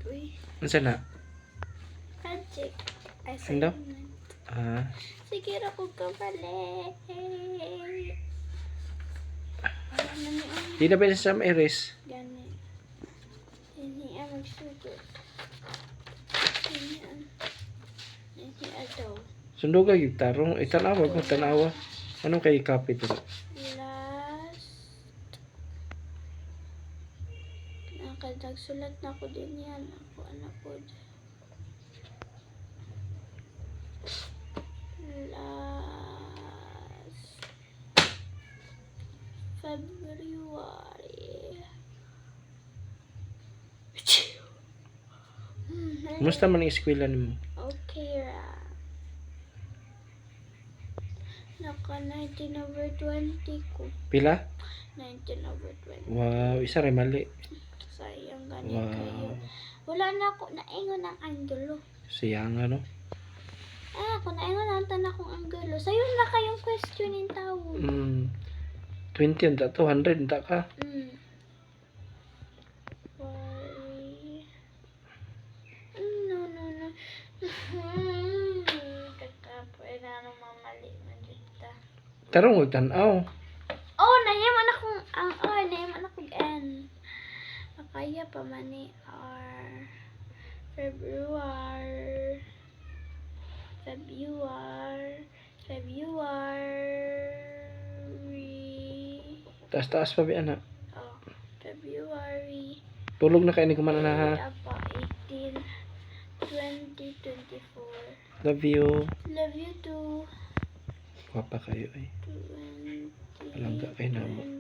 Uy, Unsa na? project. Ano? Assignment. Sige ra ko kabalik. Wala na ni ang Di na ba sa iris? gani. Ini ang magsugot. Ini ang daw. Sundo ka yung tarong. Tanawa ko, tanawa. Anong kay kapit ito? Last. Nakadagsulat na ko din yan. Ako anak ko. Last February. Musta man ang eskwela nimo? Okay ra. Naka 19/20 ko. Pila? 19/20. Wow, isa rin mali. Sayang gani Wow. kayo. Wala na ako naingon ang anggulo. Siyang ano? Kung naingon ang tanan akong anggulo. Sayo na kayong question in tao. 20 ang to, 100 ang ka. Worry. No. Kakapoy na nung mamali man dito. Tarong huwag tanaw. Oh, nahiman akong ang R. Nahiman akong N. Makaya pa man ni R. February. Taas-taas pa ba anak? Oh, February. Tulog na kayo ni kumana na ha. Apa, 18, 2024. Love you. Love you too. Guwapa kayo eh. 20, Palangga kayo na mo.